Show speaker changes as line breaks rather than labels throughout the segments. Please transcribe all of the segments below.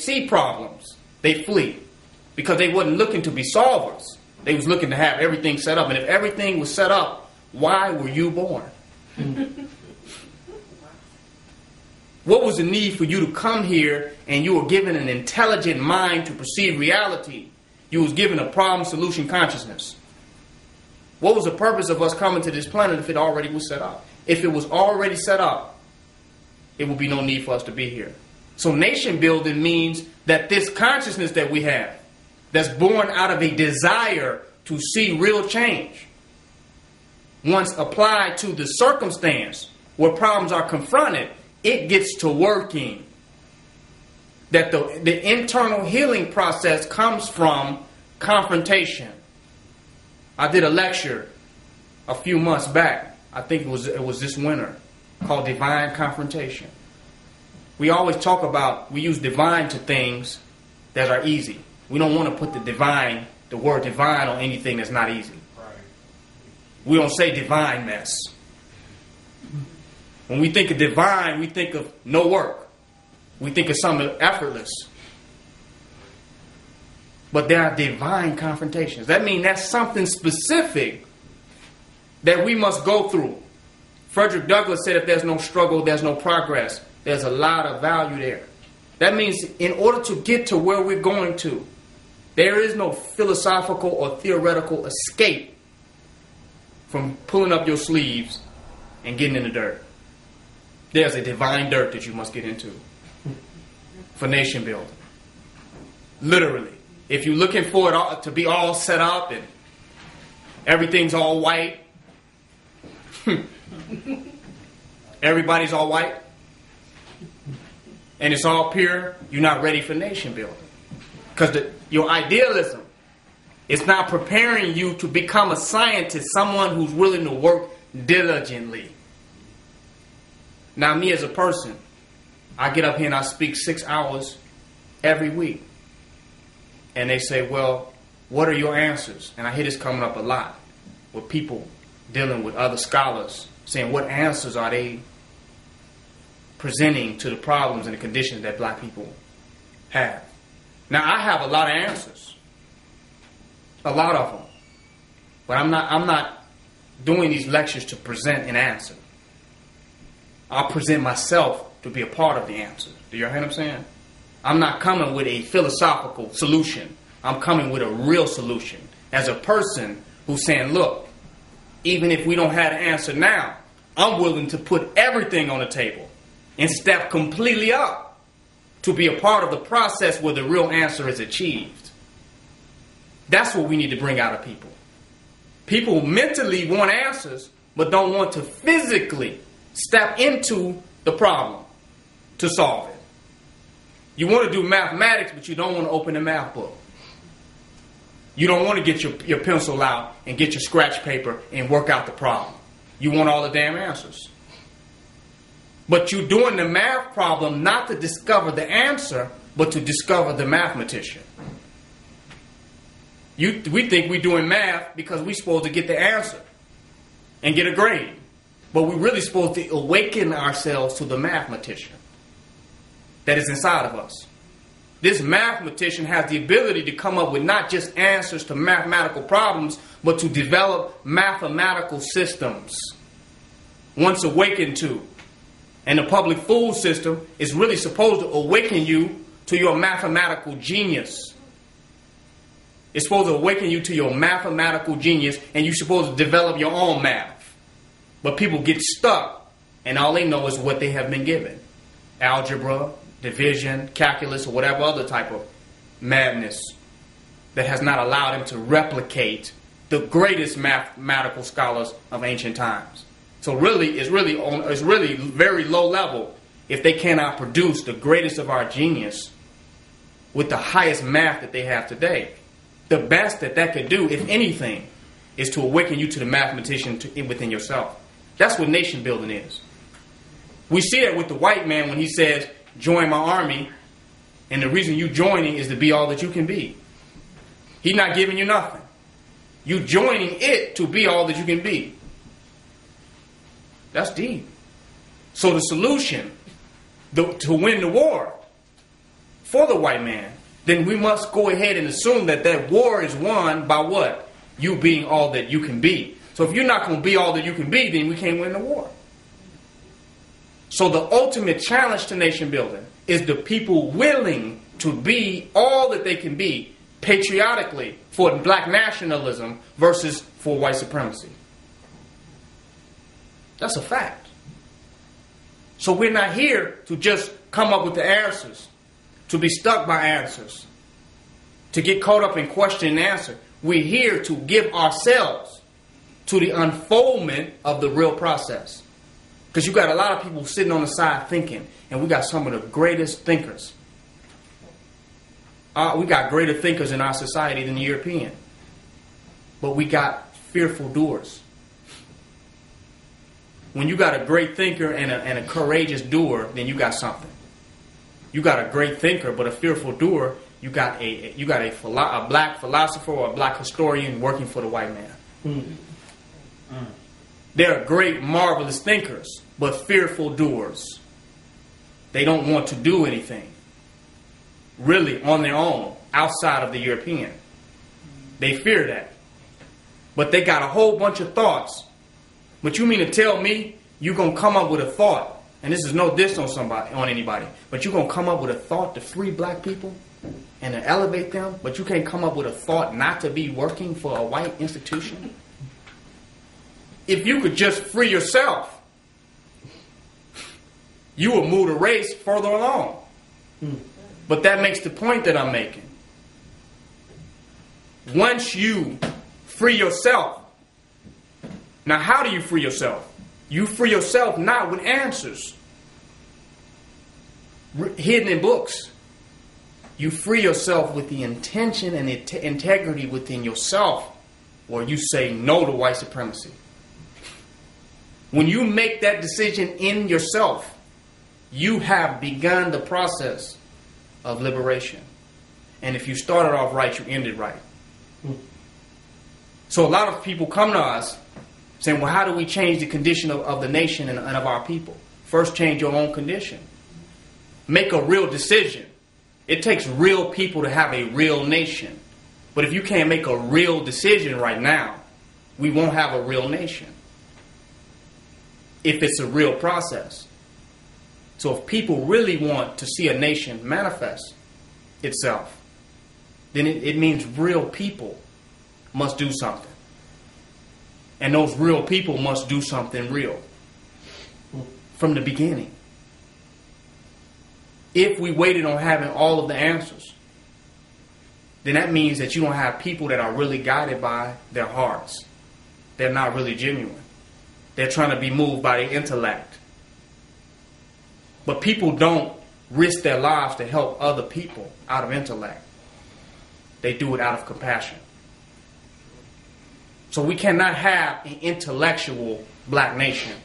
see problems, they flee. Because they wasn't looking to be solvers. They was looking to have everything set up. And if everything was set up, why were you born? What was the need for you to come here and you were given an intelligent mind to perceive reality? You was given a problem-solution consciousness. What was the purpose of us coming to this planet if it already was set up? If it was already set up, it would be no need for us to be here. So nation building means that this consciousness that we have, that's born out of a desire to see real change, once applied to the circumstance where problems are confronted, it gets to working. That the internal healing process comes from confrontation. I did a lecture a few months back. I think it was this winter, called Divine Confrontation. We always talk about, we use divine to things that are easy. We don't want to put the word divine on anything that's not easy. We don't say divine mess. When we think of divine, we think of no work. We think of something effortless. But there are divine confrontations. That means that's something specific that we must go through. Frederick Douglass said if there's no struggle, there's no progress. There's a lot of value there. That means in order to get to where we're going to, there is no philosophical or theoretical escape from pulling up your sleeves and getting in the dirt. There's a divine dirt that you must get into for nation building. Literally. If you're looking for it all, to be all set up and everything's all white, everybody's all white, and it's all pure, you're not ready for nation building. Because your idealism is not preparing you to become a scientist, someone who's willing to work diligently. Now, me as a person, I get up here and I speak 6 hours every week. And they say, well, what are your answers? And I hear this coming up a lot with people dealing with other scholars saying, what answers are they presenting to the problems and the conditions that black people have? Now, I have a lot of answers. A lot of them. But I'm not doing these lectures to present an answer. I'll present myself to be a part of the answer. Do you hear what I'm saying? I'm not coming with a philosophical solution. I'm coming with a real solution. As a person who's saying, look, even if we don't have an answer now, I'm willing to put everything on the table and step completely up to be a part of the process where the real answer is achieved. That's what we need to bring out of people. People mentally want answers, but don't want to physically step into the problem to solve it. You want to do mathematics, but you don't want to open the math book. You don't want to get your pencil out and get your scratch paper and work out the problem. You want all the damn answers. But you're doing the math problem not to discover the answer, but to discover the mathematician. We think we're doing math because we're supposed to get the answer and get a grade. But we're really supposed to awaken ourselves to the mathematician that is inside of us. This mathematician has the ability to come up with not just answers to mathematical problems, but to develop mathematical systems. Once awakened to. And the public food system is really supposed to awaken you to your mathematical genius. It's supposed to awaken you to your mathematical genius, and you're supposed to develop your own math. But people get stuck, and all they know is what they have been given. Algebra, division, calculus, or whatever other type of madness that has not allowed them to replicate the greatest mathematical scholars of ancient times. So really, it's really very low level if they cannot produce the greatest of our genius with the highest math that they have today. The best that could do, if anything, is to awaken you to the mathematician within yourself. That's what nation building is. We see it with the white man when he says, join my army, and the reason you joining is to be all that you can be. He's not giving you nothing. You joining it to be all that you can be. That's deep. So the solution to win the war for the white man, then we must go ahead and assume that that war is won by what? You being all that you can be. So if you're not going to be all that you can be, then we can't win the war. So the ultimate challenge to nation building is the people willing to be all that they can be patriotically for black nationalism versus for white supremacy. That's a fact. So we're not here to just come up with the answers, to be stuck by answers, to get caught up in question and answer. We're here to give ourselves to the unfoldment of the real process. Because you got a lot of people sitting on the side thinking, and we got some of the greatest thinkers. We got greater thinkers in our society than the European. But we got fearful doers. When you got a great thinker and a courageous doer, then you got something. You got a great thinker, but a fearful doer, you got a black philosopher or a black historian working for the white man. Mm-hmm. They're great, marvelous thinkers, but fearful doers. They don't want to do anything really on their own outside of the European. They fear that. But they got a whole bunch of thoughts. But you mean to tell me you're going to come up with a thought, and this is no diss on anybody, but you're going to come up with a thought to free black people and to elevate them, but you can't come up with a thought not to be working for a white institution? If you could just free yourself, you will move the race further along. But that makes the point that I'm making. Once you free yourself, now how do you free yourself? You free yourself not with answers hidden in books. You free yourself with the intention and integrity within yourself, or you say no to white supremacy. When you make that decision in yourself, you have begun the process of liberation. And if you started off right, you ended right. So a lot of people come to us saying, well, how do we change the condition of the nation and of our people? First, change your own condition. Make a real decision. It takes real people to have a real nation. But if you can't make a real decision right now, we won't have a real nation. If it's a real process. So if people really want to see a nation manifest itself, then it means real people must do something. And those real people must do something real from the beginning. If we waited on having all of the answers, then that means that you don't have people that are really guided by their hearts. They're not really genuine. They're trying to be moved by their intellect. But people don't risk their lives to help other people out of intellect. They do it out of compassion. So we cannot have an intellectual black nation.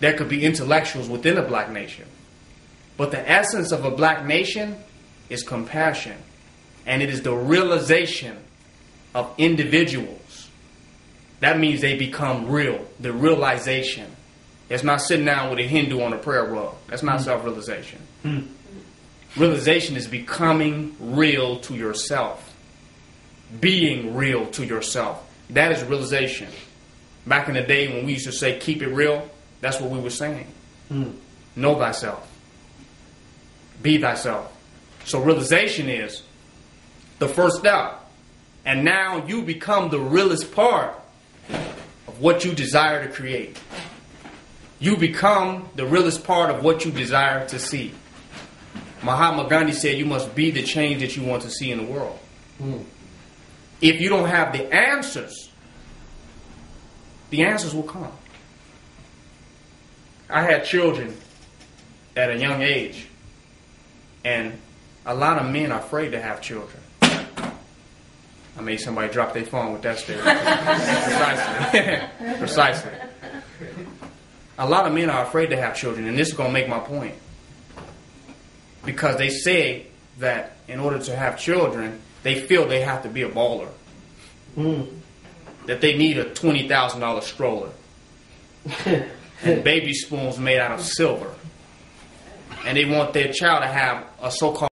There could be intellectuals within a black nation. But the essence of a black nation is compassion. And it is the realization of individuals. That means they become real. The realization. It's not sitting down with a Hindu on a prayer rug. That's not self-realization. Realization is becoming real to yourself. Being real to yourself. That is realization. Back in the day when we used to say, keep it real, that's what we were saying. Know thyself. Be thyself. So realization is the first step. And now you become the realest part of what you desire to create. You become the realest part of what you desire to see. Mahatma Gandhi said you must be the change that you want to see in the world. If you don't have the answers will come. I had children at a young age, and a lot of men are afraid to have children. I made somebody drop their phone with that stereotype. Precisely. A lot of men are afraid to have children, and this is going to make my point. Because they say that in order to have children, they feel they have to be a baller. That they need a $20,000 stroller. And baby spoons made out of silver. and they want their child to have a so-called